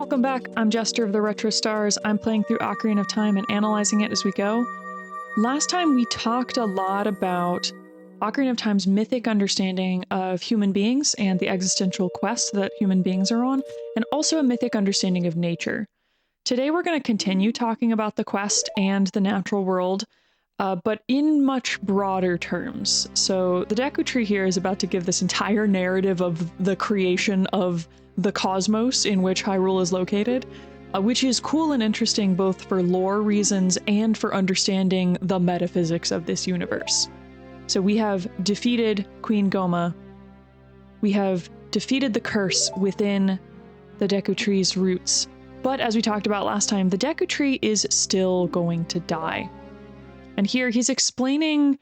Welcome back, I'm Jester of the Retro Stars. I'm playing through Ocarina of Time and analyzing it as we go. Last time we talked a lot about Ocarina of Time's mythic understanding of human beings and the existential quest that human beings are on, and also a mythic understanding of nature. Today we're going to continue talking about the quest and the natural world, but in much broader terms. So the Deku Tree here is about to give this entire narrative of the creation of the cosmos in which Hyrule is located, which is cool and interesting both for lore reasons and for understanding the metaphysics of this universe. So we have defeated Queen Goma. We have defeated the curse within the Deku Tree's roots. But as we talked about last time, the Deku Tree is still going to die. And here he's explaining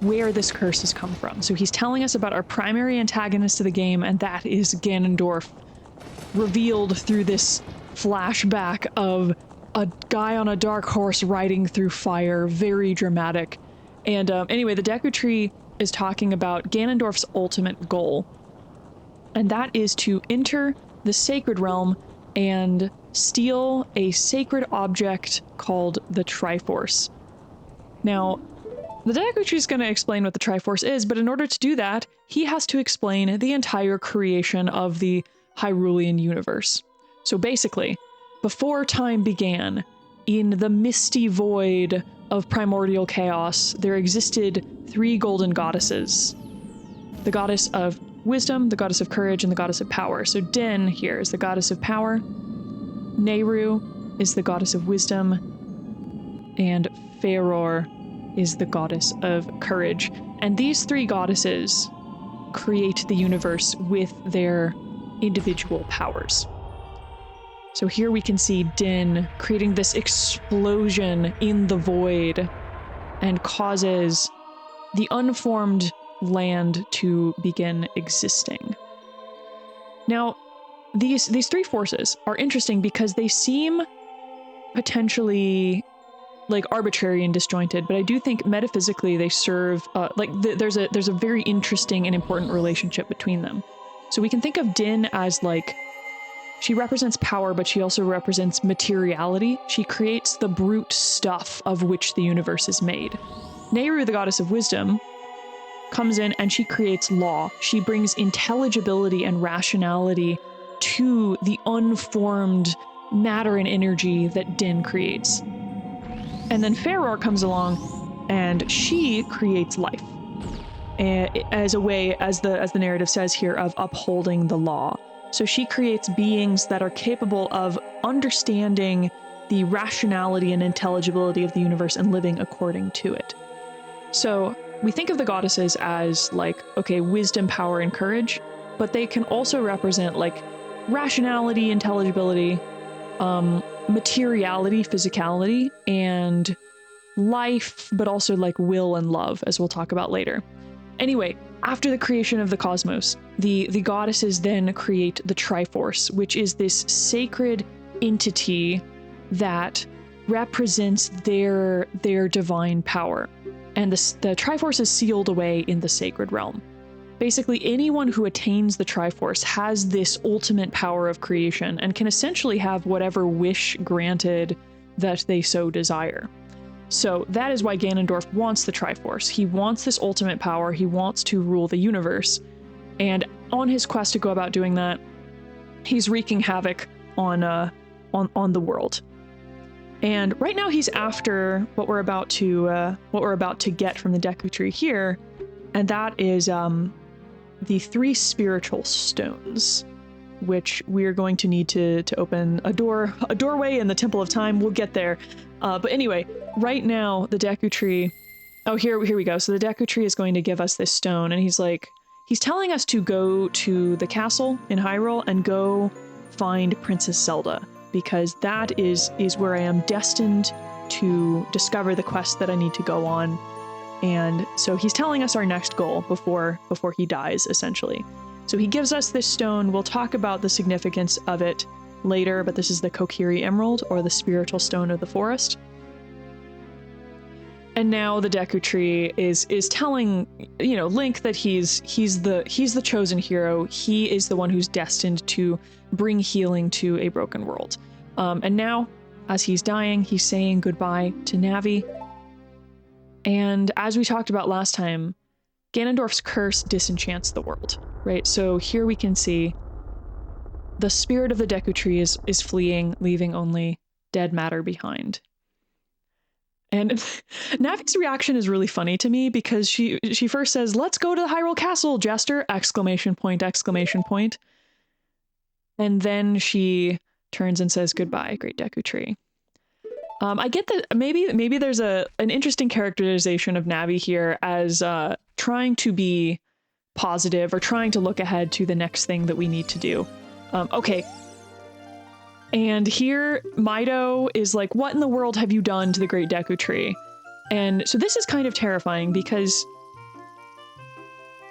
where this curse has come from. So he's telling us about our primary antagonist of the game, and that is Ganondorf, revealed through this flashback of a guy on a dark horse riding through fire. Very dramatic. And anyway, the Deku Tree is talking about Ganondorf's ultimate goal, and that is to enter the Sacred Realm and steal a sacred object called the Triforce. Now, the Deku Tree is going to explain what the Triforce is, but in order to do that, he has to explain the entire creation of the Hyrulean universe. So basically, before time began, in the misty void of primordial chaos, there existed three golden goddesses. The goddess of wisdom, the goddess of courage, and the goddess of power. So Din here is the goddess of power, Nehru is the goddess of wisdom, and Faeror is the goddess of courage. And these three goddesses create the universe with their individual powers. So here we can see Din creating this explosion in the void and causes the unformed land to begin existing. Now, these three forces are interesting because they seem potentially like arbitrary and disjointed, but I do think metaphysically they serve there's a very interesting and important relationship between them. So we can think of Din as like, she represents power, but she also represents materiality. She creates the brute stuff of which the universe is made. Nehru, the goddess of wisdom, comes in and she creates law. She brings intelligibility and rationality to the unformed matter and energy that Din creates. And then Faeror comes along and she creates life as a way, as the narrative says here, of upholding the law. So she creates beings that are capable of understanding the rationality and intelligibility of the universe and living according to it. So we think of the goddesses as like, okay, wisdom, power, and courage, but they can also represent like rationality, intelligibility, materiality, physicality, and life, but also like will and love, as we'll talk about later. Anyway, after the creation of the cosmos, the goddesses then create the Triforce, which is this sacred entity that represents their divine power. And the Triforce is sealed away in the Sacred Realm. Basically, anyone who attains the Triforce has this ultimate power of creation and can essentially have whatever wish granted that they so desire. So that is why Ganondorf wants the Triforce. He wants this ultimate power. He wants to rule the universe. And on his quest to go about doing that, he's wreaking havoc on the world. And right now he's after what we're about to get from the Deku Tree here, and that is the three spiritual stones, which we're going to need to open a doorway in the Temple of Time. We'll get there. But anyway, right now the Deku Tree, oh, here we go. So the Deku Tree is going to give us this stone, and he's telling us to go to the castle in Hyrule and go find Princess Zelda, because that is where I am destined to discover the quest that I need to go on. And so he's telling us our next goal before he dies, essentially. So he gives us this stone. We'll talk about the significance of it later, but this is the Kokiri Emerald, or the spiritual stone of the forest. And now the Deku Tree is telling, you know, Link that he's the chosen hero. He is the one who's destined to bring healing to a broken world. And now, as he's dying, he's saying goodbye to Navi. And as we talked about last time, Ganondorf's curse disenchants the world, right? So here we can see the spirit of the Deku Tree is fleeing, leaving only dead matter behind. And Navi's reaction is really funny to me because she first says, "Let's go to the Hyrule Castle, Jester!" Exclamation point, exclamation point. And then she turns and says, "Goodbye, great Deku Tree." I get that maybe there's an interesting characterization of Navi here as trying to be positive or trying to look ahead to the next thing that we need to do. Okay. And here, Mido is like, "What in the world have you done to the Great Deku Tree?" And so this is kind of terrifying because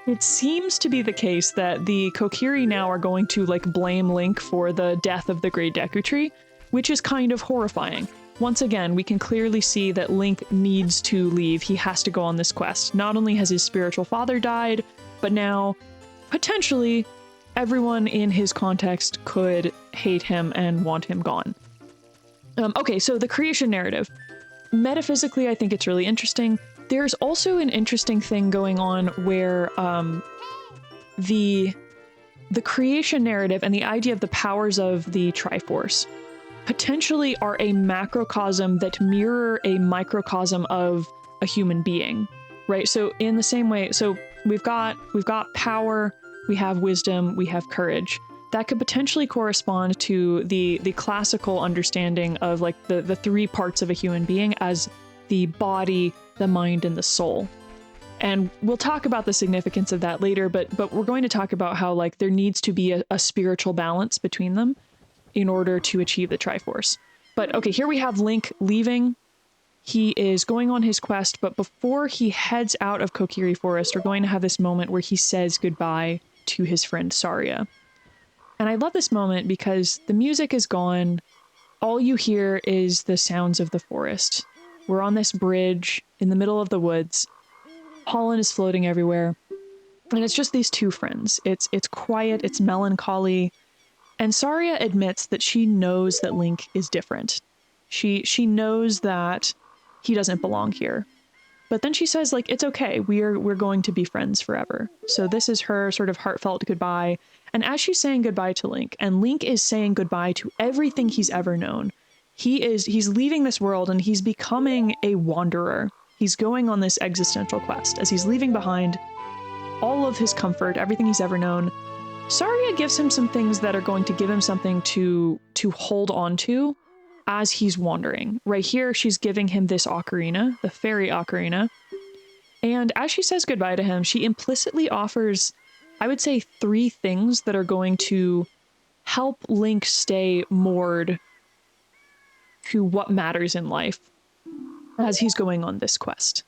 it seems to be the case that the Kokiri now are going to like blame Link for the death of the Great Deku Tree, which is kind of horrifying. Once again, we can clearly see that Link needs to leave. He has to go on this quest. Not only has his spiritual father died, but now, potentially, everyone in his context could hate him and want him gone. Okay, so the creation narrative. Metaphysically, I think it's really interesting. There's also an interesting thing going on where the creation narrative and the idea of the powers of the Triforce potentially are a macrocosm that mirror a microcosm of a human being, right? So in the same way, so we've got power, we have wisdom, we have courage. That could potentially correspond to the classical understanding of like the three parts of a human being as the body, the mind, and the soul. And we'll talk about the significance of that later, but we're going to talk about how like there needs to be a spiritual balance between them in order to achieve the Triforce. But okay, here we have Link leaving. He is going on his quest, but before he heads out of Kokiri Forest, we're going to have this moment where he says goodbye to his friend Saria. And I love this moment because the music is gone. All you hear is the sounds of the forest. We're on this bridge in the middle of the woods. Pollen is floating everywhere. And it's just these two friends. It's quiet, it's melancholy. And Saria admits that she knows that Link is different. She knows that he doesn't belong here. But then she says, like, it's okay, we're going to be friends forever. So this is her sort of heartfelt goodbye. And as she's saying goodbye to Link, and Link is saying goodbye to everything he's ever known, he's leaving this world and he's becoming a wanderer. He's going on this existential quest. As he's leaving behind all of his comfort, everything he's ever known, Saria gives him some things that are going to give him something to hold on to as he's wandering. Right here, she's giving him this ocarina, the fairy ocarina. And as she says goodbye to him, she implicitly offers, I would say, 3 things that are going to help Link stay moored to what matters in life as he's going on this quest.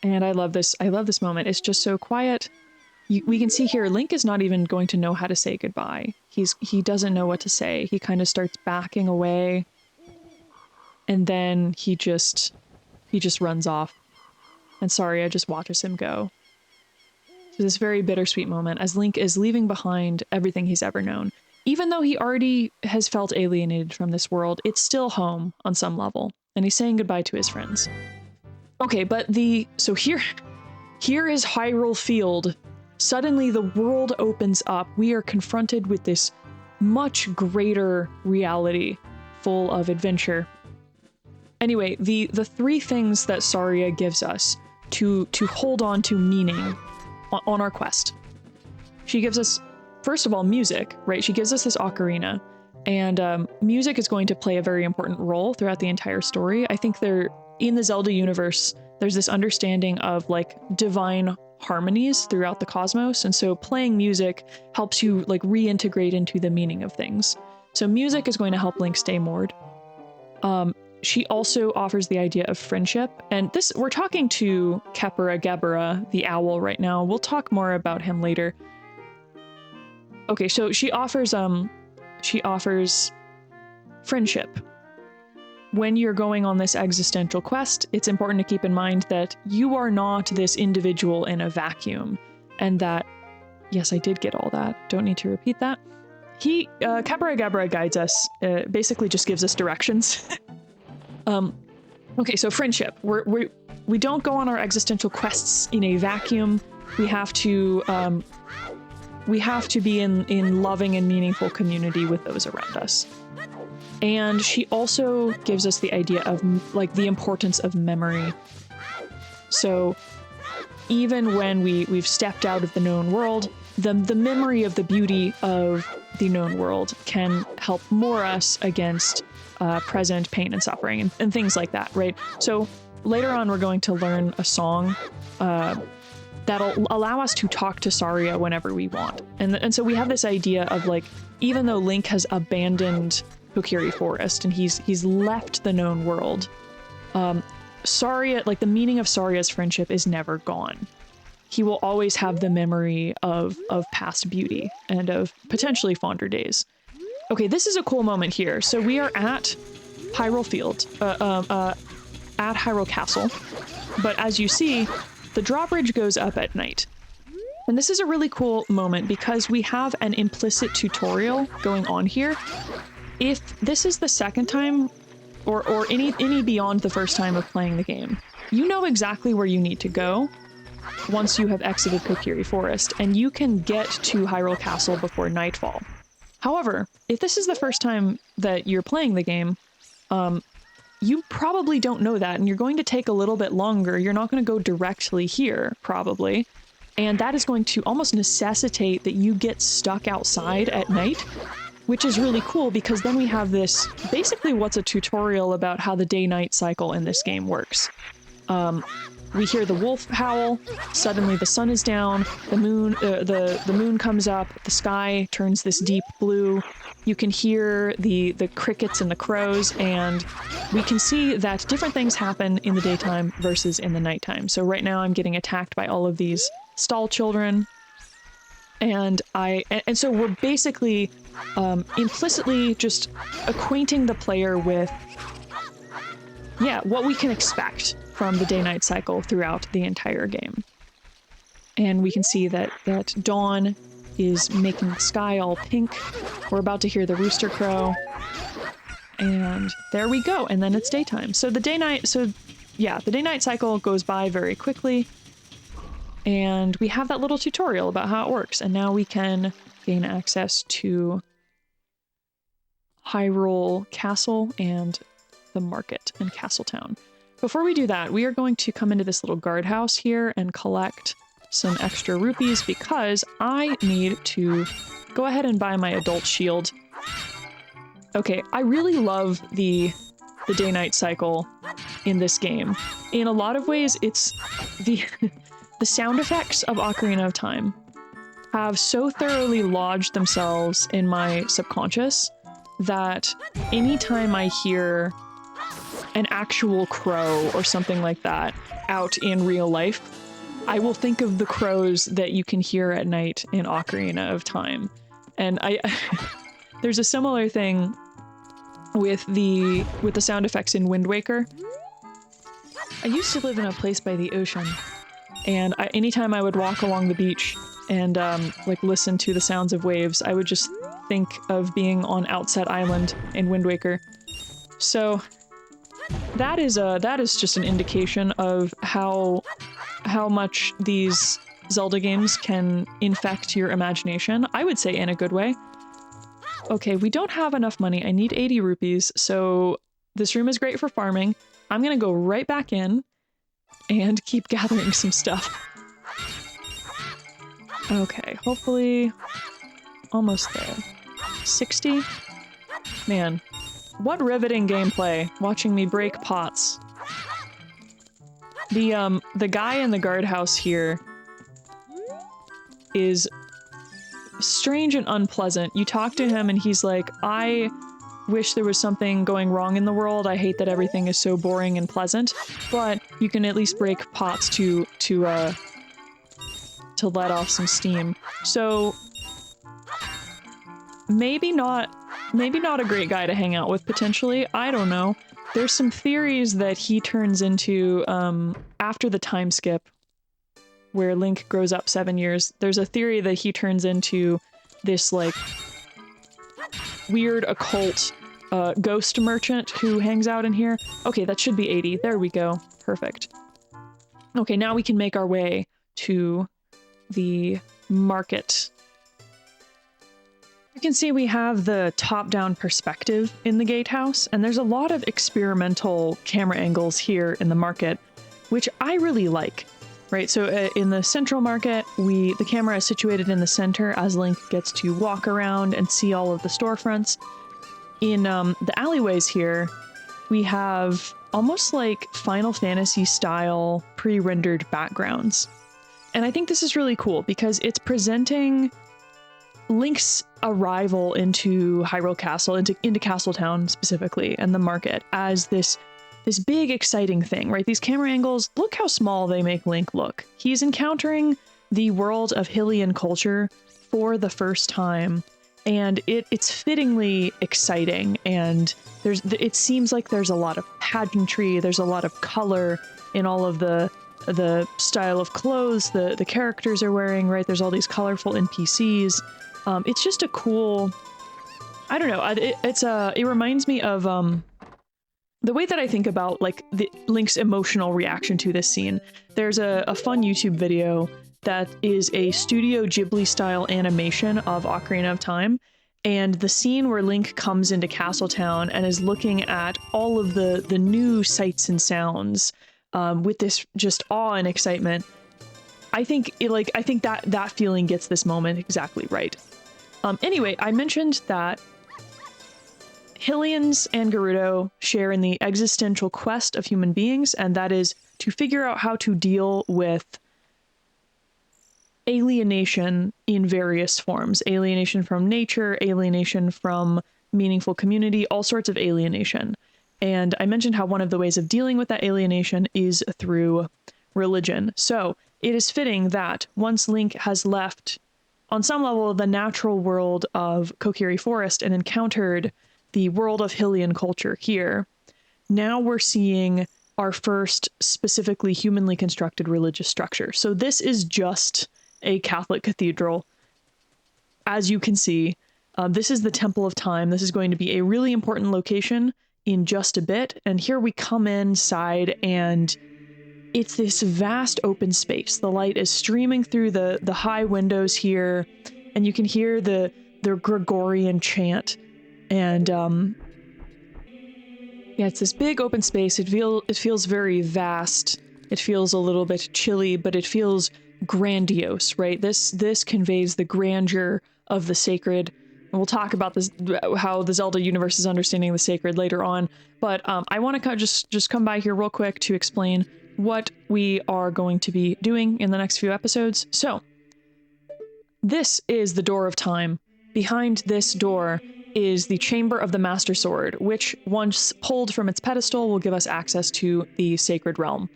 And I love this moment. It's just so quiet. We can see here, Link is not even going to know how to say goodbye. He doesn't know what to say. He kind of starts backing away. And then he just runs off. And Saria just watches him go. So this very bittersweet moment as Link is leaving behind everything he's ever known. Even though he already has felt alienated from this world, it's still home on some level. And he's saying goodbye to his friends. Okay, but so here is Hyrule Field. Suddenly the world opens up. We are confronted with this much greater reality full of adventure. Anyway, the 3 things that Saria gives us to hold on to meaning on our quest. She gives us, first of all, music, right? She gives us this ocarina, and music is going to play a very important role throughout the entire story. I think in the Zelda universe, there's this understanding of like divine harmonies throughout the cosmos, and so playing music helps you like reintegrate into the meaning of things. So music is going to help Link stay moored. She also offers the idea of friendship, and we're talking to Gebera, the owl right now. We'll talk more about him later. Okay, so she offers friendship. when you're going on this existential quest, it's important to keep in mind that you are not this individual in a vacuum, and that, yes, I did get all that. Don't need to repeat that. Capra Gabra guides us, basically just gives us directions. Okay, so friendship. We don't go on our existential quests in a vacuum. We have to be in loving and meaningful community with those around us. And she also gives us the idea of like the importance of memory. So even when we've stepped out of the known world, the memory of the beauty of the known world can help moor us against present pain and suffering and things like that, right? So later on, we're going to learn a song that'll allow us to talk to Saria whenever we want. And so we have this idea of like, even though Link has abandoned Kokiri Forest and he's left the known world, Saria, like the meaning of Saria's friendship is never gone. He will always have the memory of past beauty and of potentially fonder days. Okay, this is a cool moment here. So we are at Hyrule Field, at Hyrule Castle, but as you see, the drawbridge goes up at night. And this is a really cool moment because we have an implicit tutorial going on here. If this is the second time, or any beyond the first time of playing the game, you know exactly where you need to go once you have exited Kokiri Forest, and you can get to Hyrule Castle before nightfall. However, if this is the first time that you're playing the game, you probably don't know that, and you're going to take a little bit longer. You're not going to go directly here, probably, and that is going to almost necessitate that you get stuck outside at night, which is really cool because then we have this, basically what's a tutorial about how the day-night cycle in this game works. We hear the wolf howl, suddenly the sun is down, the moon comes up, the sky turns this deep blue, you can hear the crickets and the crows, and we can see that different things happen in the daytime versus in the nighttime. So right now I'm getting attacked by all of these stall children, and so we're basically implicitly just acquainting the player with, yeah, what we can expect from the day-night cycle throughout the entire game. And we can see that dawn is making the sky all pink. We're about to hear the rooster crow. And there we go, and then it's daytime. So the day-night cycle goes by very quickly. And we have that little tutorial about how it works, and now we can gain access to Hyrule Castle and the market in Castletown. Before we do that, we are going to come into this little guardhouse here and collect some extra rupees because I need to go ahead and buy my adult shield. Okay, I really love the day-night cycle in this game. In a lot of ways, it's the sound effects of Ocarina of Time have so thoroughly lodged themselves in my subconscious that anytime I hear an actual crow or something like that out in real life, I will think of the crows that you can hear at night in Ocarina of Time. And there's a similar thing with the sound effects in Wind Waker. I used to live in a place by the ocean, and anytime I would walk along the beach and like listen to the sounds of waves, I would just think of being on Outset Island in Wind Waker. So that is just an indication of how much these Zelda games can infect your imagination. I would say in a good way. Okay, we don't have enough money. I need 80 rupees, so this room is great for farming. I'm gonna go right back in and keep gathering some stuff. Okay, hopefully almost there. 60? Man, what riveting gameplay, watching me break pots. The guy in the guardhouse here is strange and unpleasant. You talk to him and he's like, I wish there was something going wrong in the world. I hate that everything is so boring and pleasant, but you can at least break pots to let off some steam. So maybe not a great guy to hang out with potentially. I don't know. there's some theories that he turns into, after the time skip, where Link grows up 7 years, there's a theory that he turns into this, like, weird occult ghost merchant who hangs out in here. Okay, that should be 80. There we go. Perfect. Okay, now we can make our way to the market. You can see we have the top-down perspective in the gatehouse, and there's a lot of experimental camera angles here in the market, which I really like, right? So in the central market, the camera is situated in the center as Link gets to walk around and see all of the storefronts. In the alleyways here, we have almost like Final Fantasy style pre-rendered backgrounds. And I think this is really cool because it's presenting Link's arrival into Hyrule Castle, into Castletown specifically, and the market as this big exciting thing, right? These camera angles, look how small they make Link look. He's encountering the world of Hylian culture for the first time, and it's fittingly exciting, and it seems like there's a lot of pageantry, there's a lot of color in all of the style of clothes the characters are wearing, right? There's all these colorful NPCs. It's just a cool, I don't know, it reminds me of the way that I think about like Link's emotional reaction to this scene. There's a fun YouTube video that is a Studio Ghibli style animation of Ocarina of Time, and the scene where Link comes into Castletown and is looking at all of the new sights and sounds with this just awe and excitement. I think that feeling gets this moment exactly right. Anyway, I mentioned that Hylians and Gerudo share in the existential quest of human beings, and that is to figure out how to deal with alienation in various forms. Alienation from nature, alienation from meaningful community, all sorts of alienation. And I mentioned how one of the ways of dealing with that alienation is through religion. So it is fitting that once Link has left, on some level, the natural world of Kokiri Forest and encountered the world of Hylian culture here, now we're seeing our first specifically humanly constructed religious structure. So this is just a Catholic cathedral. As you can see, this is the Temple of Time. This is going to be a really important location in just a bit. And here we come inside, and it's this vast open space. The light is streaming through the high windows here, and you can hear the Gregorian chant. And yeah, it's this big open space. It feels very vast. It feels a little bit chilly, but it feels grandiose, right? This conveys the grandeur of the sacred. And we'll talk about this, how the Zelda universe is understanding the sacred later on. But I want to just come by here real quick to explain what we are going to be doing in the next few episodes. So, this is the Door of Time. Behind this door is the Chamber of the Master Sword, which, once pulled from its pedestal, will give us access to the Sacred Realm.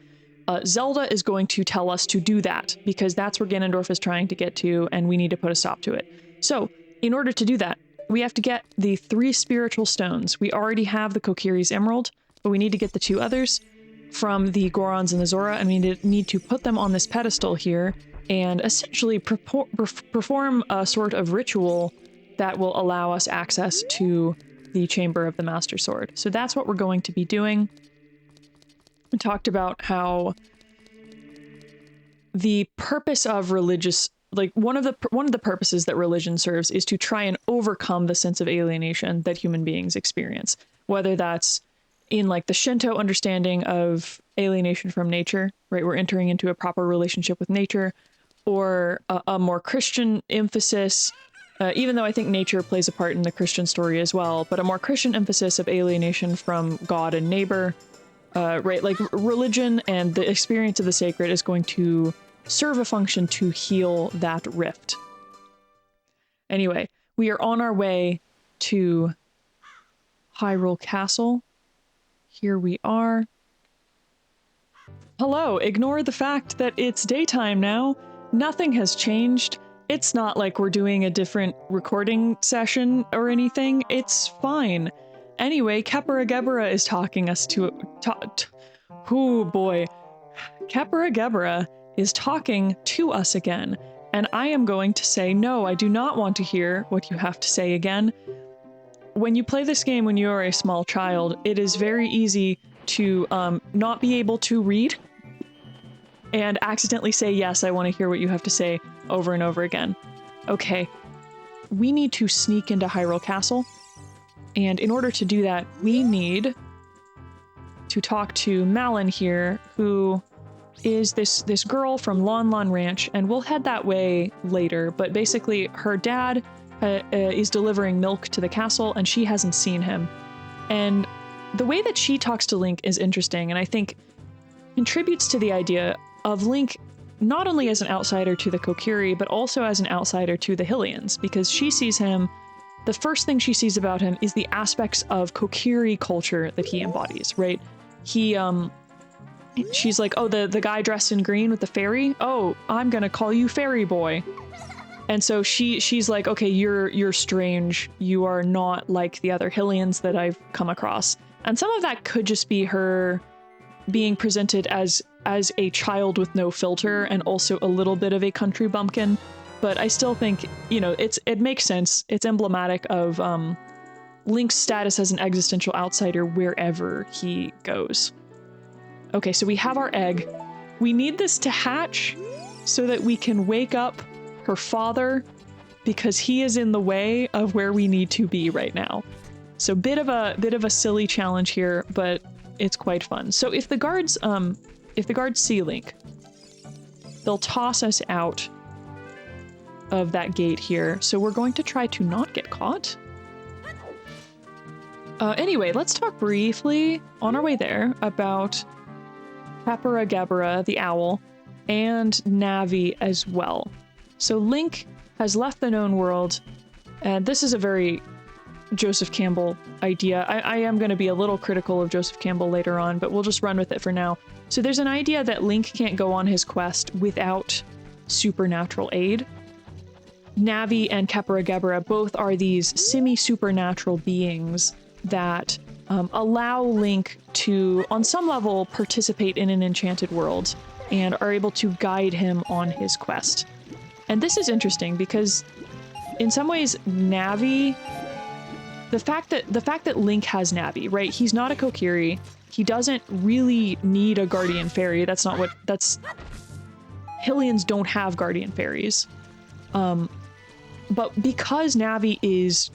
Zelda is going to tell us to do that, because that's where Ganondorf is trying to get to, and we need to put a stop to it. So, in order to do that, we have to get the 3 spiritual stones. We already have the Kokiri's Emerald, but we need to get the 2 others from the Gorons and the Zora, and we need to put them on this pedestal here, and essentially perform a sort of ritual that will allow us access to the Chamber of the Master Sword. So that's what we're going to be doing. We talked about how the purpose of religious, like one of the purposes that religion serves is to try and overcome the sense of alienation that human beings experience, whether that's in like the Shinto understanding of alienation from nature, right? We're entering into a proper relationship with nature, or a more Christian emphasis, even though I think nature plays a part in the Christian story as well, but a more Christian emphasis of alienation from God and neighbor, right? Like religion and the experience of the sacred is going to serve a function to heal that rift. Anyway, we are on our way to Hyrule Castle. Here we are. Hello, ignore the fact that it's daytime now. Nothing has changed. It's not like we're doing a different recording session or anything. It's fine. Anyway, Kakariko is talking us to... Oh boy. Kakariko is talking to us again, and I am going to say, no, I do not want to hear what you have to say again. When you play this game when you are a small child, it is very easy to not be able to read and accidentally say, yes, I want to hear what you have to say over and over again. Okay, we need to sneak into Hyrule Castle, and in order to do that, we need to talk to Malin here, who is this girl from Lon Lon Ranch, and we'll head that way later, but basically her dad is delivering milk to the castle, and she hasn't seen him. And the way that she talks to Link is interesting, and I think contributes to the idea of Link not only as an outsider to the Kokiri, but also as an outsider to the Hylians, because she sees him, the first thing she sees about him is the aspects of Kokiri culture that he embodies, right? She's like, oh, the guy dressed in green with the fairy? Oh, I'm gonna call you Fairy Boy. And so she's like, okay, you're strange. You are not like the other Hylians that I've come across. And some of that could just be her being presented as a child with no filter and also a little bit of a country bumpkin. But I still think, you know, it makes sense. It's emblematic of Link's status as an existential outsider wherever he goes. Okay, so we have our egg. We need this to hatch so that we can wake up her father, because he is in the way of where we need to be right now. So bit of a silly challenge here, but it's quite fun. So if the guards see Link, they'll toss us out of that gate here. So we're going to try to not get caught. Anyway, let's talk briefly on our way there about Kakariko the owl and Navi as well. So Link has left the known world, and this is a very Joseph Campbell idea. I am going to be a little critical of Joseph Campbell later on, but we'll just run with it for now. So there's an idea that Link can't go on his quest without supernatural aid. Navi and Kakariko both are these semi-supernatural beings that allow Link to, on some level, participate in an enchanted world and are able to guide him on his quest. And this is interesting because in some ways, Navi, the fact that Link has Navi, right? He's not a Kokiri. He doesn't really need a guardian fairy. Hylians don't have guardian fairies. But because Navi is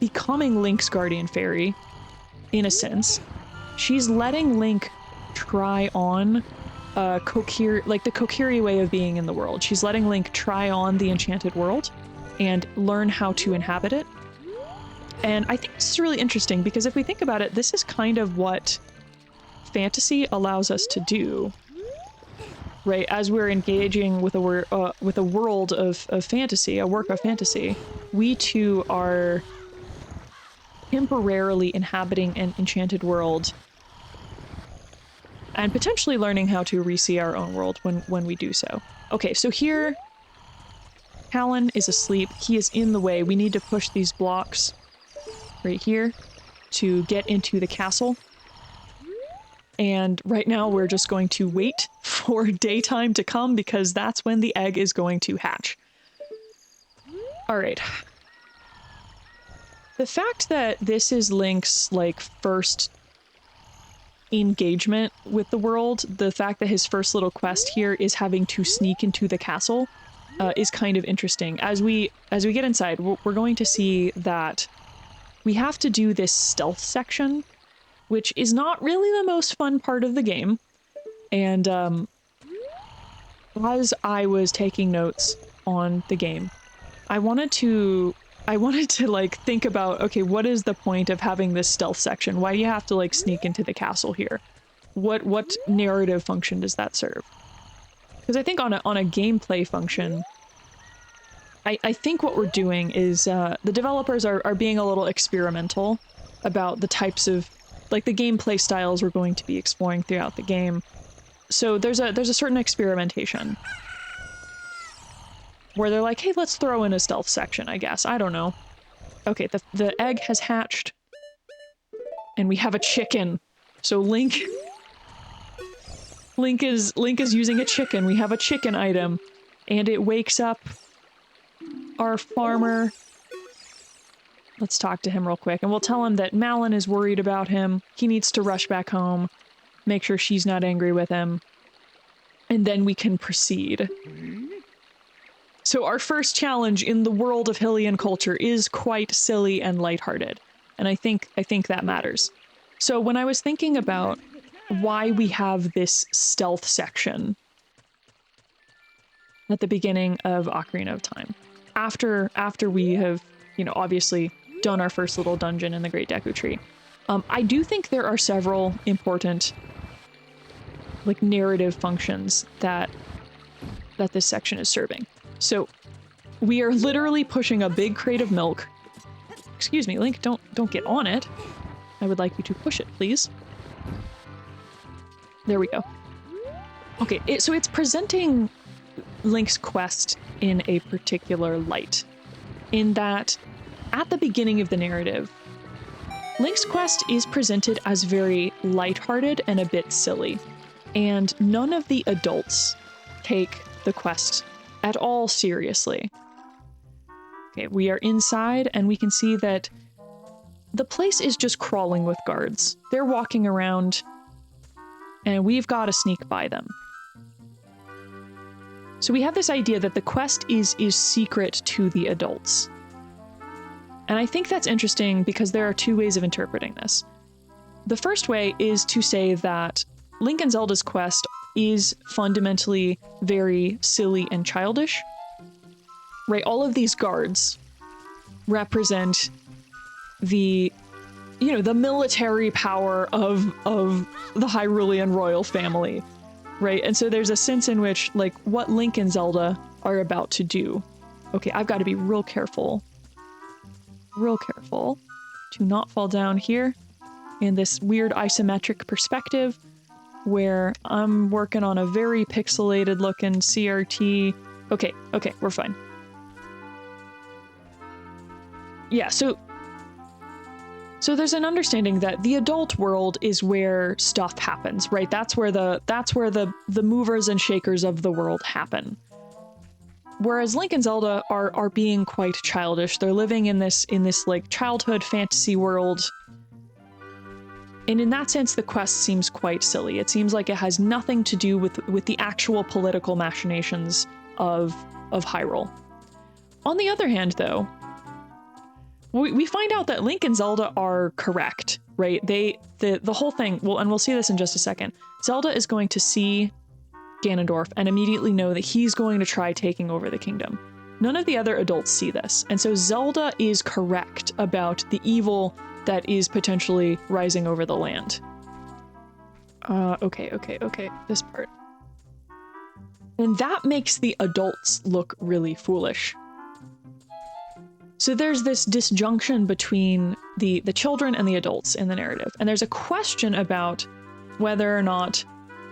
becoming Link's guardian fairy, in a sense, she's letting Link try on Kokiri, like the Kokiri way of being in the world. She's letting Link try on the enchanted world and learn how to inhabit it. And I think this is really interesting because if we think about it, this is kind of what fantasy allows us to do, right? As we're engaging with a world of fantasy, a work of fantasy, we too are temporarily inhabiting an enchanted world and potentially learning how to re-see our own world when we do so. Okay, so here, Talon is asleep. He is in the way. We need to push these blocks right here to get into the castle. And right now we're just going to wait for daytime to come because that's when the egg is going to hatch. All right. The fact that this is Link's, like, first engagement with the world, the fact that his first little quest here is having to sneak into the castle, is kind of interesting. As we get inside, we're going to see that we have to do this stealth section, which is not really the most fun part of the game. And as I was taking notes on the game, I wanted to like think about, okay, what is the point of having this stealth section? Why do you have to like sneak into the castle here? What narrative function does that serve? Because I think on a gameplay function, I think what we're doing is the developers are being a little experimental about the types of, like, the gameplay styles we're going to be exploring throughout the game. So there's a certain experimentation where they're like, hey, let's throw in a stealth section, I guess. I don't know. Okay, the egg has hatched. And we have a chicken. So Link is using a chicken. We have a chicken item. And it wakes up our farmer. Let's talk to him real quick. And we'll tell him that Malin is worried about him. He needs to rush back home. Make sure she's not angry with him. And then we can proceed. So our first challenge in the world of Hylian culture is quite silly and lighthearted. And I think that matters. So when I was thinking about why we have this stealth section at the beginning of Ocarina of Time, after we have, you know, obviously done our first little dungeon in the Great Deku Tree, I do think there are several important, like, narrative functions that this section is serving. So we are literally pushing a big crate of milk. Excuse me, Link, don't get on it. I would like you to push it, please. There we go. Okay, so it's presenting Link's quest in a particular light. In that, at the beginning of the narrative, Link's quest is presented as very lighthearted and a bit silly. And none of the adults take the quest at all seriously. Okay, we are inside and we can see that the place is just crawling with guards. They're walking around and we've got to sneak by them. So we have this idea that the quest is secret to the adults. And I think that's interesting because there are two ways of interpreting this. The first way is to say that Link and Zelda's quest is fundamentally very silly and childish. Right, all of these guards represent the, you know, the military power of the Hyrulean royal family, right? And so there's a sense in which, like, what Link and Zelda are about to do. Okay, I've got to be real careful to not fall down here in this weird isometric perspective where I'm working on a very pixelated looking CRT. Okay, we're fine. Yeah, so there's an understanding that the adult world is where stuff happens, right? That's where the movers and shakers of the world happen. Whereas Link and Zelda are being quite childish. They're living in this like childhood fantasy world. And in that sense, the quest seems quite silly. It seems like it has nothing to do with the actual political machinations of Hyrule. On the other hand, though, we find out that Link and Zelda are correct, right? The whole thing, well, and we'll see this in just a second. Zelda is going to see Ganondorf and immediately know that he's going to try taking over the kingdom. None of the other adults see this, and so Zelda is correct about the evil that is potentially rising over the land. Okay, this part. And that makes the adults look really foolish. So there's this disjunction between the children and the adults in the narrative. And there's a question about whether or not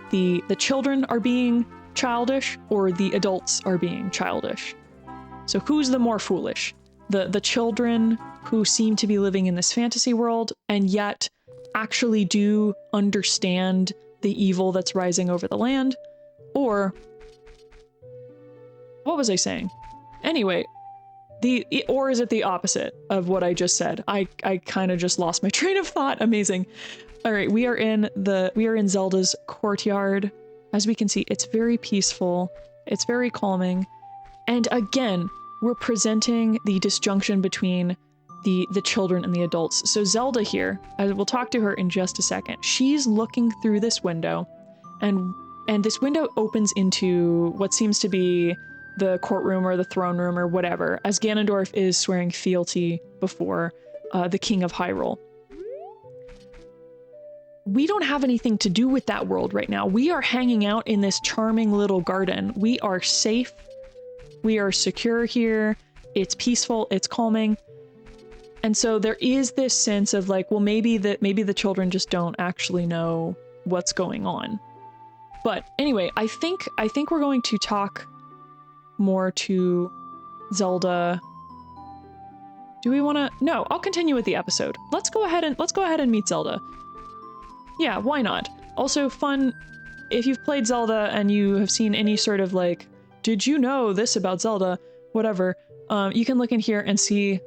the children are being childish or the adults are being childish. So who's the more foolish? The children who seem to be living in this fantasy world and yet actually do understand the evil that's rising over the land? Or what was I saying? Anyway, or is it the opposite of what I just said? I kind of just lost my train of thought. Amazing. All right, we are in Zelda's courtyard. As we can see, it's very peaceful. It's very calming. And again, we're presenting the disjunction between the children and the adults. So Zelda here, we'll talk to her in just a second. She's looking through this window, and this window opens into what seems to be the courtroom or the throne room or whatever, as Ganondorf is swearing fealty before the King of Hyrule. We don't have anything to do with that world right now. We are hanging out in this charming little garden. We are safe. We are secure here. It's peaceful. It's calming. And so there is this sense of like, well, maybe the children just don't actually know what's going on. But anyway, I think we're going to talk more to Zelda. Do we want to? No, I'll continue with the episode. Let's go ahead and meet Zelda. Yeah, why not? Also fun, if you've played Zelda and you have seen any sort of like, did you know this about Zelda? Whatever. You can look in here and see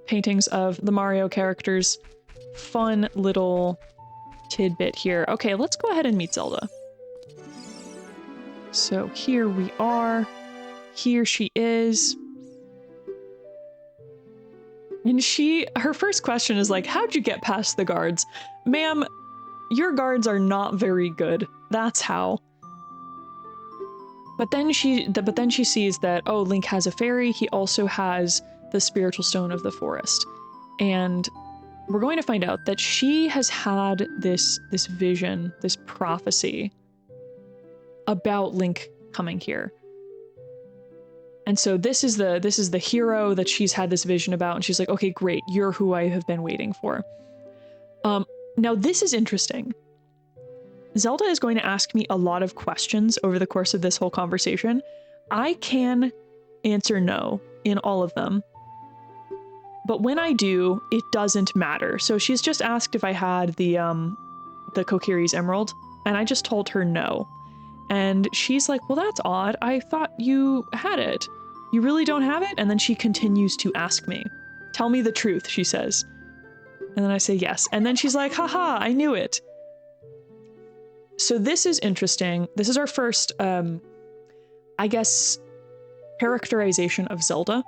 paintings of the Mario characters. Fun little tidbit here. Okay, let's go ahead and meet Zelda. So here we are. Here she is. And her first question is like, how'd you get past the guards? Ma'am, your guards are not very good. That's how. But then she sees that, oh, Link has a fairy. He also has the spiritual stone of the forest. And we're going to find out that she has had this vision, this prophecy about Link coming here. And so this is the hero that she's had this vision about, and she's like, okay, great, you're who I have been waiting for. Now this is interesting. Zelda is going to ask me a lot of questions over the course of this whole conversation. I can answer no in all of them. But when I do, it doesn't matter. So she's just asked if I had the Kokiri's emerald, and I just told her no. And she's like, well, that's odd. I thought you had it. You really don't have it? And then she continues to ask me. Tell me the truth, she says. And then I say yes. And then she's like, haha, I knew it. So this is interesting. This is our first, I guess, characterization of Zelda.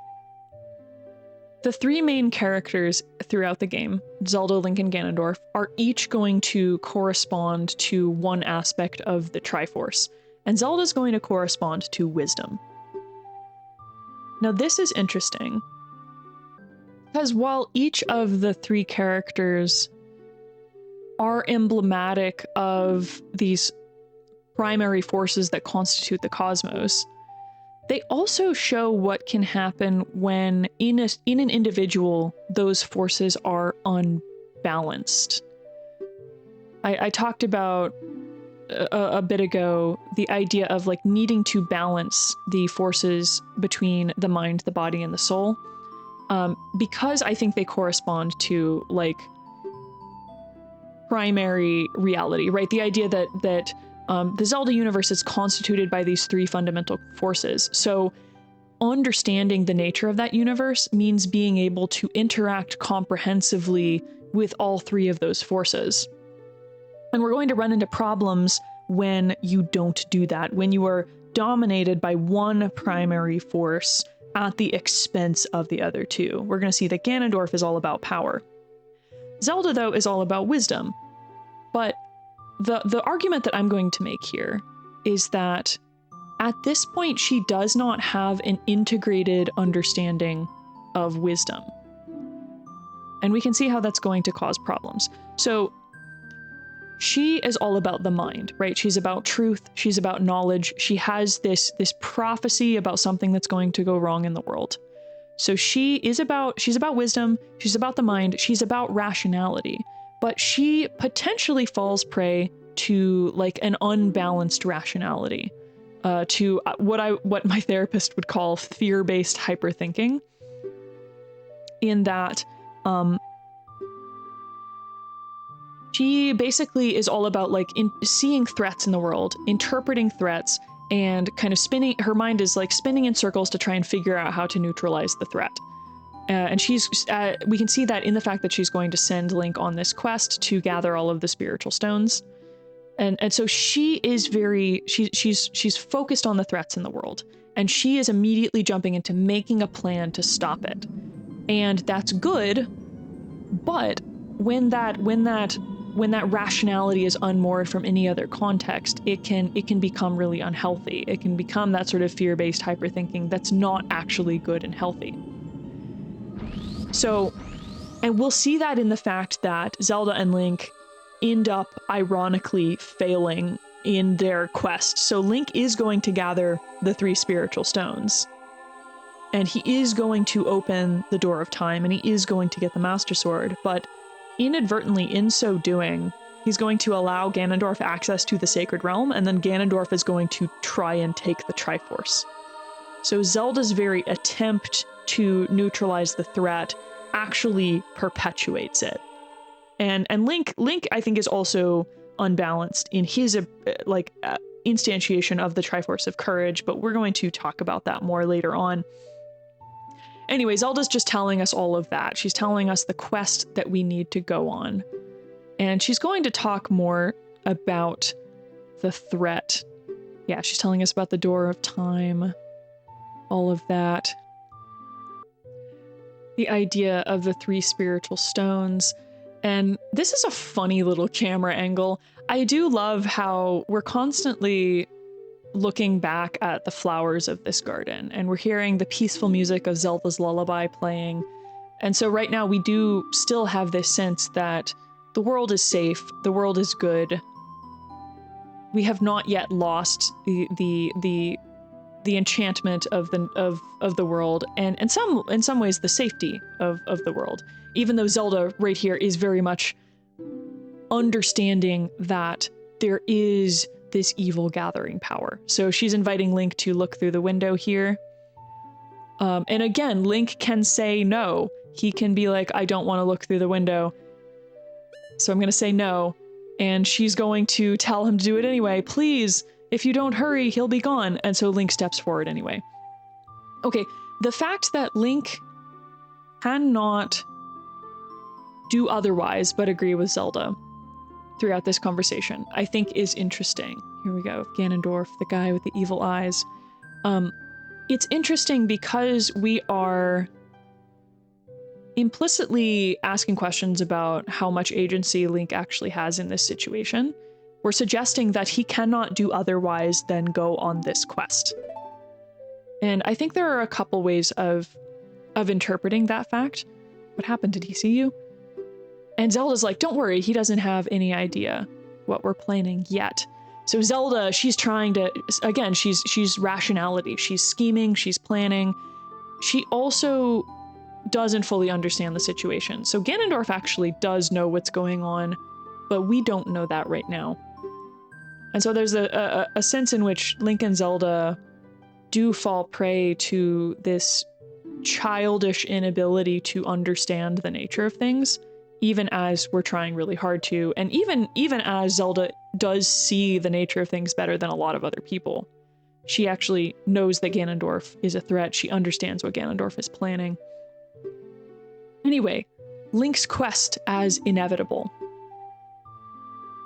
The three main characters throughout the game, Zelda, Link, and Ganondorf, are each going to correspond to one aspect of the Triforce, and Zelda's going to correspond to wisdom. Now this is interesting, because while each of the three characters are emblematic of these primary forces that constitute the cosmos, they also show what can happen when in an individual, those forces are unbalanced. I talked about a bit ago the idea of like needing to balance the forces between the mind, the body, and the soul, because I think they correspond to like primary reality, right? The idea that the Zelda universe is constituted by these three fundamental forces. So understanding the nature of that universe means being able to interact comprehensively with all three of those forces. And we're going to run into problems when you don't do that, when you are dominated by one primary force at the expense of the other two. We're going to see that Ganondorf is all about power. Zelda, though, is all about wisdom. But the argument that I'm going to make here is that at this point, she does not have an integrated understanding of wisdom. And we can see how that's going to cause problems. So she is all about the mind, right? She's about truth. She's about knowledge. She has this prophecy about something that's going to go wrong in the world. So she's about wisdom. She's about the mind. She's about rationality. But she potentially falls prey to like an unbalanced rationality, to what my therapist would call fear-based hyperthinking. In that, she basically is all about like seeing threats in the world, interpreting threats, and kind of her mind is like spinning in circles to try and figure out how to neutralize the threat. And we can see that in the fact that she's going to send Link on this quest to gather all of the spiritual stones. And so she is she's focused on the threats in the world, and she is immediately jumping into making a plan to stop it. And that's good, but when that rationality is unmoored from any other context, it can become really unhealthy. It can become that sort of fear-based hyperthinking that's not actually good and healthy. So, and we'll see that in the fact that Zelda and Link end up ironically failing in their quest. So Link is going to gather the three spiritual stones, and he is going to open the door of time, and he is going to get the Master Sword, but inadvertently in so doing, he's going to allow Ganondorf access to the Sacred Realm, and then Ganondorf is going to try and take the Triforce. So Zelda's very attempt to neutralize the threat actually perpetuates it. And Link I think is also unbalanced in his instantiation of the Triforce of Courage, but we're going to talk about that more later on. Anyway, Zelda's just telling us all of that. She's telling us the quest that we need to go on. And she's going to talk more about the threat. Yeah, she's telling us about the Door of Time, all of that. The idea of the 3 spiritual stones. And this is a funny little camera angle. I do love how we're constantly looking back at the flowers of this garden, and we're hearing the peaceful music of Zelda's lullaby playing. And so right now we do still have this sense that the world is safe, the world is good. We have not yet lost the enchantment of the world, and in some ways the safety of the world. Even though Zelda right here is very much understanding that there is this evil gathering power. So she's inviting Link to look through the window here. And again, Link can say no. He can be like, I don't want to look through the window, so I'm going to say no. And she's going to tell him to do it anyway. Please, if you don't hurry, he'll be gone. And so Link steps forward anyway. Okay, the fact that Link cannot do otherwise but agree with Zelda throughout this conversation, I think is interesting. Here we go, Ganondorf, the guy with the evil eyes. It's interesting because we are implicitly asking questions about how much agency Link actually has in this situation. We're suggesting that he cannot do otherwise than go on this quest. And I think there are a couple ways of interpreting that fact. What happened? Did he see you? And Zelda's like, don't worry, he doesn't have any idea what we're planning yet. So Zelda, she's trying to, again, she's rationality. She's scheming, she's planning. She also doesn't fully understand the situation. So Ganondorf actually does know what's going on, but we don't know that right now. And so there's a sense in which Link and Zelda do fall prey to this childish inability to understand the nature of things, even as we're trying really hard to, and even as Zelda does see the nature of things better than a lot of other people. She actually knows that Ganondorf is a threat. She understands what Ganondorf is planning. Anyway, Link's quest as inevitable.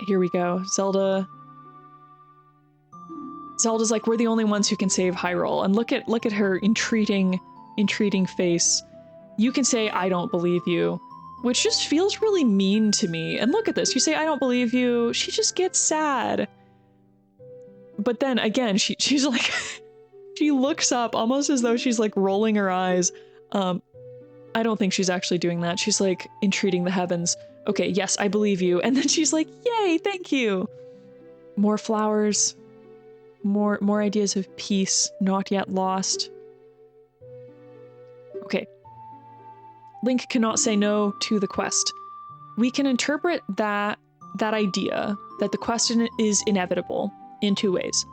Here we go. Zelda's like, we're the only ones who can save Hyrule. And look at her entreating face. You can say, I don't believe you, which just feels really mean to me. And look at this. You say, I don't believe you. She just gets sad. But then again, she's like, she looks up almost as though she's like rolling her eyes. I don't think she's actually doing that. She's like entreating the heavens. Okay, yes, I believe you. And then she's like, yay, thank you. More flowers. More ideas of peace, not yet lost. Okay. Link cannot say no to the quest. We can interpret that idea, that the quest is inevitable, in 2 ways.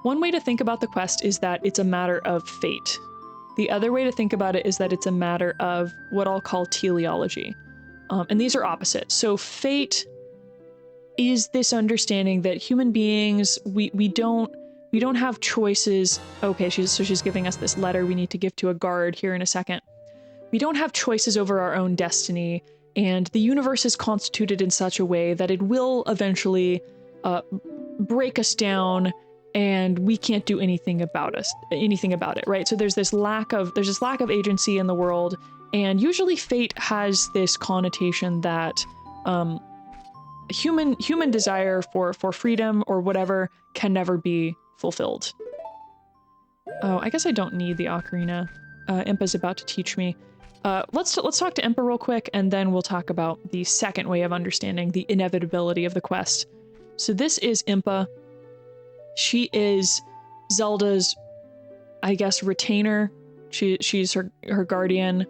One way to think about the quest is that it's a matter of fate. The other way to think about it is that it's a matter of what I'll call teleology. And these are opposite. So fate is this understanding that human beings, we don't have choices. Okay, she's giving us this letter we need to give to a guard here in a second. We don't have choices over our own destiny, and the universe is constituted in such a way that it will eventually break us down, and we can't do anything about it, right? So there's this lack of agency in the world, and usually fate has this connotation that human desire for freedom or whatever can never be fulfilled. Oh, I guess I don't need the ocarina. Impa's about to teach me. Let's talk to Impa real quick, and then we'll talk about the second way of understanding the inevitability of the quest. So this is Impa. She is Zelda's, I guess, retainer. She's her guardian,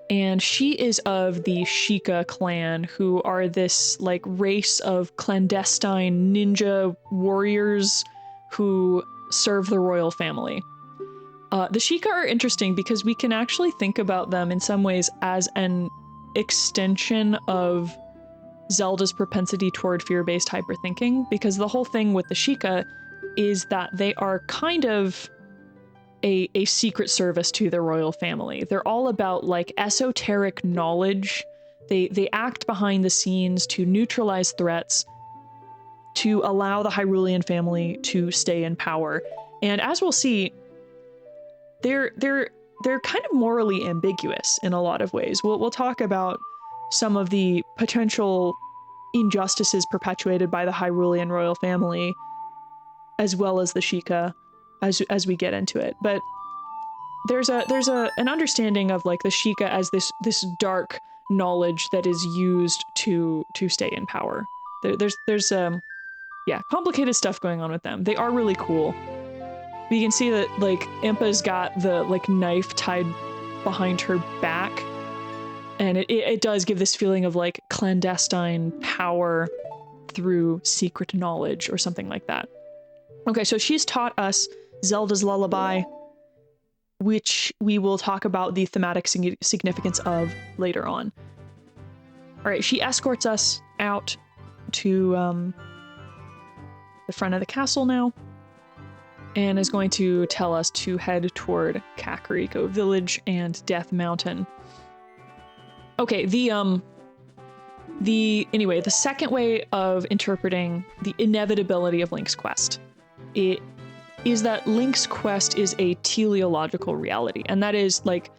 and she is of the Sheikah clan, who are this like race of clandestine ninja warriors who serve the royal family. The Sheikah are interesting because we can actually think about them in some ways as an extension of Zelda's propensity toward fear-based hyperthinking, because the whole thing with the Sheikah is that they are kind of a secret service to the royal family. They're all about like esoteric knowledge. They act behind the scenes to neutralize threats, to allow the Hyrulean family to stay in power. And as we'll see, they're kind of morally ambiguous in a lot of ways. We'll talk about some of the potential injustices perpetuated by the Hyrulean royal family, as well as the Sheikah, as we get into it. But there's an understanding of like the Sheikah as this dark knowledge that is used to stay in power. There's complicated stuff going on with them. They are really cool. But you can see that like Impa's got the like knife tied behind her back, and it does give this feeling of like clandestine power through secret knowledge or something like that. Okay, so she's taught us Zelda's Lullaby, which we will talk about the thematic significance of later on. All right, she escorts us out to the front of the castle now, and is going to tell us to head toward Kakariko Village and Death Mountain. Okay, the second way of interpreting the inevitability of Link's quest, it is that Link's quest is a teleological reality, and that is like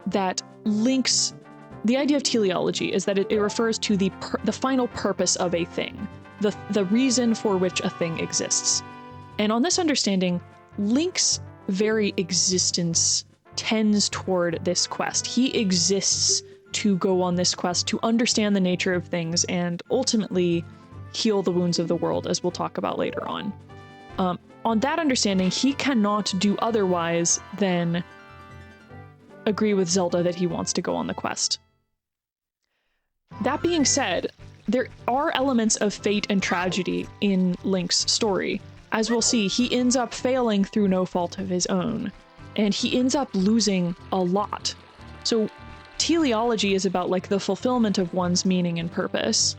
that the idea of teleology is that it refers to the final purpose of a thing, the reason for which a thing exists. And on this understanding, Link's very existence tends toward this quest. He exists to go on this quest, to understand the nature of things, and ultimately heal the wounds of the world, as we'll talk about later on. On that understanding, he cannot do otherwise than agree with Zelda that he wants to go on the quest. That being said, there are elements of fate and tragedy in Link's story. As we'll see, he ends up failing through no fault of his own, and he ends up losing a lot. So teleology is about like the fulfillment of one's meaning and purpose,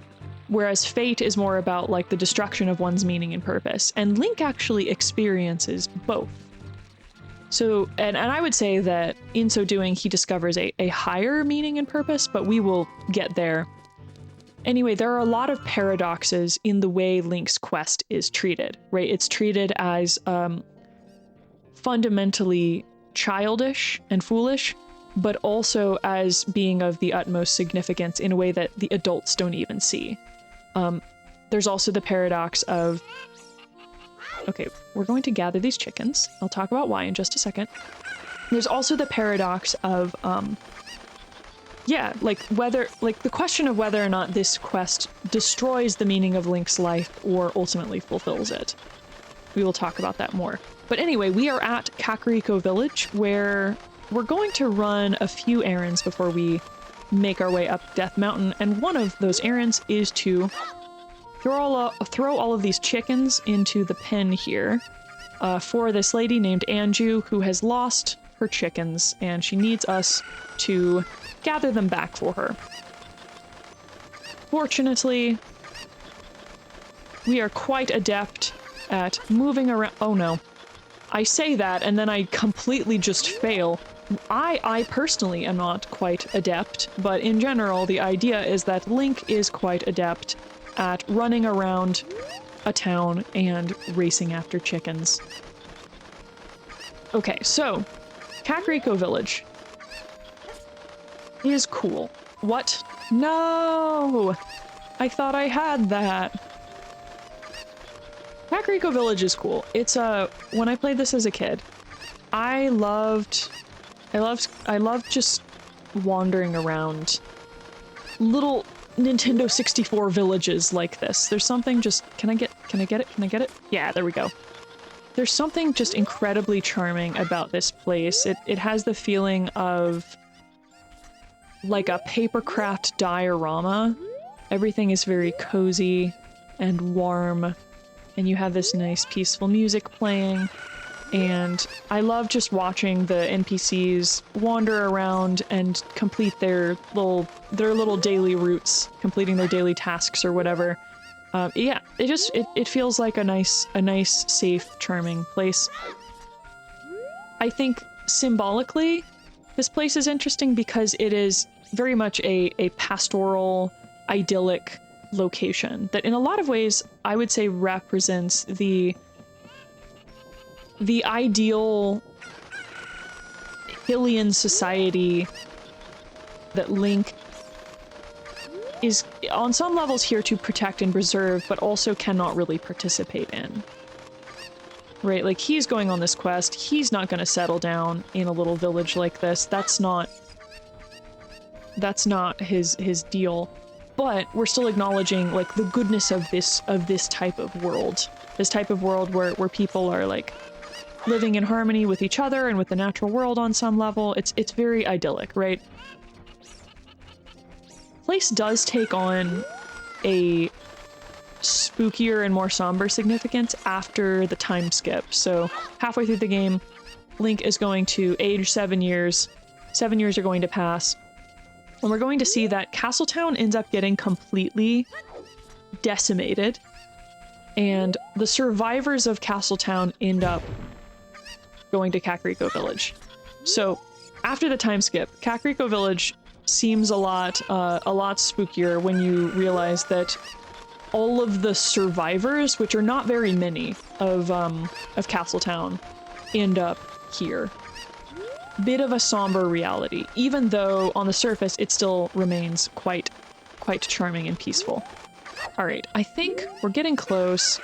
whereas fate is more about like the destruction of one's meaning and purpose. And Link actually experiences both. So, and I would say that in so doing, he discovers a higher meaning and purpose, but we will get there. Anyway, there are a lot of paradoxes in the way Link's quest is treated, right? It's treated as fundamentally childish and foolish, but also as being of the utmost significance in a way that the adults don't even see. There's also the paradox of, okay, we're going to gather these chickens. I'll talk about why in just a second. There's also the paradox of, the question of whether or not this quest destroys the meaning of Link's life or ultimately fulfills it. We will talk about that more. But anyway, we are at Kakariko Village, where we're going to run a few errands before we make our way up Death Mountain, and one of those errands is to throw all of these chickens into the pen here for this lady named Anju, who has lost her chickens, and she needs us to gather them back for her. Fortunately, we are quite adept at moving around. Oh no. I say that and then I completely just fail. I personally am not quite adept, but in general, the idea is that Link is quite adept at running around a town and racing after chickens. Okay, so Kakariko Village is cool. What? No! I thought I had that. Kakariko Village is cool. It's when I played this as a kid, I loved just wandering around little Nintendo 64 villages like this. There's something just, can I get it? Yeah, there we go. There's something just incredibly charming about this place. It has the feeling of like a papercraft diorama. Everything is very cozy and warm, and you have this nice peaceful music playing, And I love just watching the NPCs wander around and complete their little daily routes, completing their daily tasks or whatever. Yeah, it feels like a nice, safe, charming place. I think symbolically, this place is interesting because it is very much a pastoral, idyllic location that in a lot of ways I would say represents the ideal Hylian society that Link is on some levels here to protect and preserve, but also cannot really participate in. Right, like he's going on this quest, he's not going to settle down in a little village like this. That's not his deal. But we're still acknowledging like the goodness of this type of world. This type of world where people are like living in harmony with each other and with the natural world on some level. It's very idyllic, right? Place does take on a spookier and more somber significance after the time skip. So halfway through the game, Link is going to age 7 years. 7 years are going to pass. And we're going to see that Castletown ends up getting completely decimated. And the survivors of Castletown end up going to Kakariko Village. So after the time skip, Kakariko Village seems a lot spookier when you realize that all of the survivors, which are not very many of Castletown, end up here. Bit of a somber reality, even though on the surface it still remains quite charming and peaceful. All right, I think we're getting close.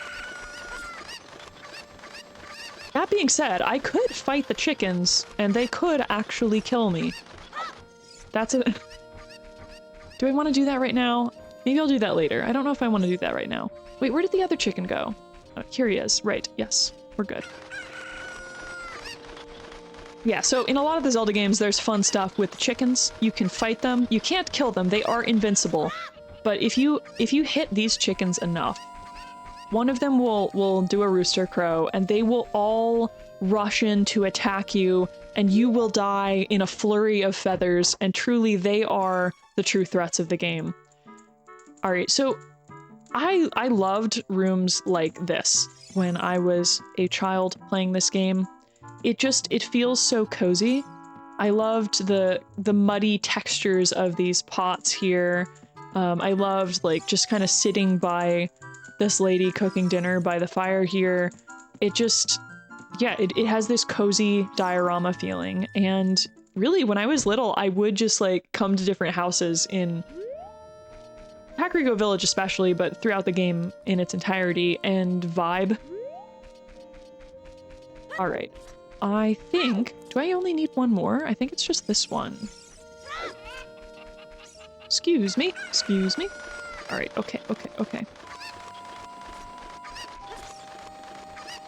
That being said, I could fight the chickens and they could actually kill me. That's a... Do I want to do that right now? Maybe I'll do that later. I don't know if I want to do that right now. Wait, where did the other chicken go? Oh, here he is. Right, yes, we're good. Yeah, so in a lot of the Zelda games, there's fun stuff with the chickens. You can fight them. You can't kill them. They are invincible. But if you hit these chickens enough, one of them will do a rooster crow, and they will all rush in to attack you, and you will die in a flurry of feathers, and truly they are the true threats of the game. All right, so I loved rooms like this when I was a child playing this game. It feels so cozy. I loved the muddy textures of these pots here. I loved like just kind of sitting by this lady cooking dinner by the fire here. It just, yeah, it has this cozy diorama feeling. And really, when I was little, I would just like come to different houses in Kakariko Village especially, but throughout the game in its entirety, and vibe. All right. I think, do I only need one more? I think it's just this one. Excuse me. All right, okay.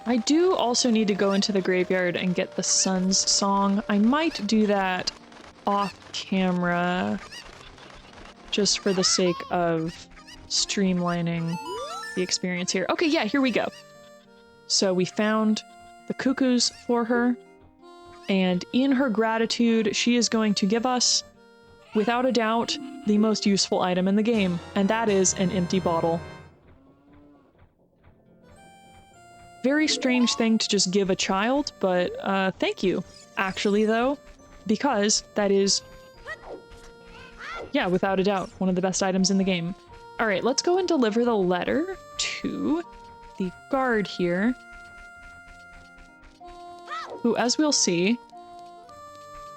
I do also need to go into the graveyard and get the Sun's Song. I might do that off camera just for the sake of streamlining the experience here. Okay, yeah, here we go. So we found the cuckoos for her, and in her gratitude, she is going to give us, without a doubt, the most useful item in the game, and that is an empty bottle. Very strange thing to just give a child, but thank you, actually, though, because that is, yeah, without a doubt, one of the best items in the game. All right, let's go and deliver the letter to the guard here, who, as we'll see,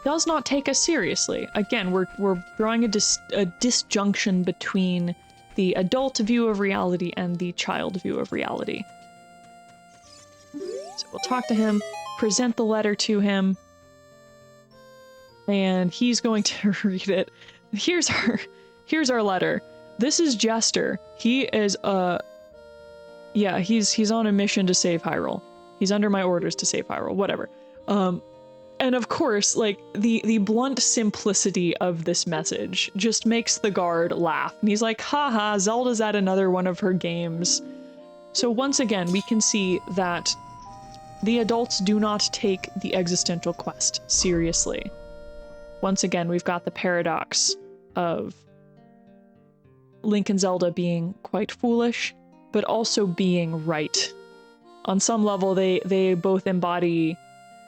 does not take us seriously. Again, we're drawing a disjunction between the adult view of reality and the child view of reality. So we'll talk to him, present the letter to him, and he's going to read it. Here's our letter. This is Jester. He is yeah, he's on a mission to save Hyrule. He's under my orders to save Hyrule, whatever. And of course, like, the blunt simplicity of this message just makes the guard laugh. And he's like, haha, Zelda's at another one of her games. So once again, we can see that the adults do not take the existential quest seriously. Once again, we've got the paradox of Link and Zelda being quite foolish, but also being right. On some level, they both embody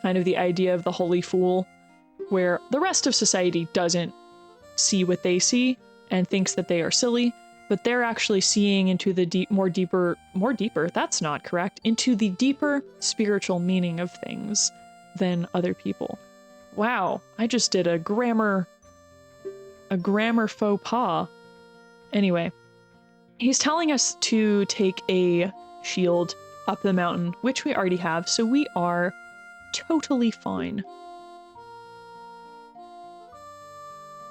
kind of the idea of the holy fool, where the rest of society doesn't see what they see and thinks that they are silly, but they're actually seeing into the deeper, that's not correct, into the deeper spiritual meaning of things than other people. Wow, I just did a grammar faux pas. Anyway, he's telling us to take a shield up the mountain, which we already have, so we are totally fine.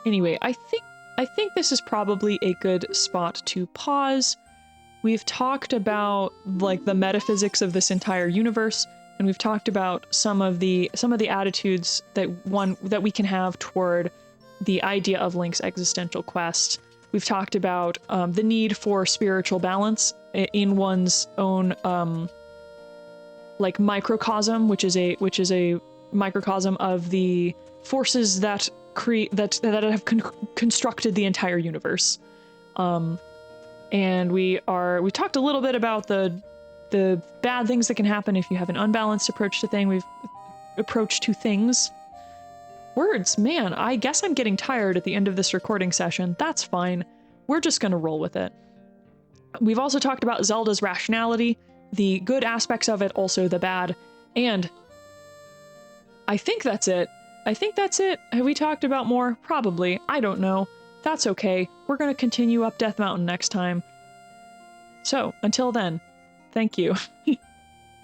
Anyway, I think this is probably a good spot to pause. We've talked about like the metaphysics of this entire universe, and we've talked about some of the attitudes that we can have toward the idea of Link's existential quest. We've talked about the need for spiritual balance in one's own like microcosm, which is a microcosm of the forces that have constructed the entire universe. And we talked a little bit about the bad things that can happen if you have an unbalanced approach to things. Words, man, I guess I'm getting tired at the end of this recording session. That's fine. We're just gonna roll with it. We've also talked about Zelda's rationality, the good aspects of it, also the bad, and I think that's it. Have we talked about more? Probably. I don't know. That's okay. We're gonna continue up Death Mountain next time. So, until then, thank you.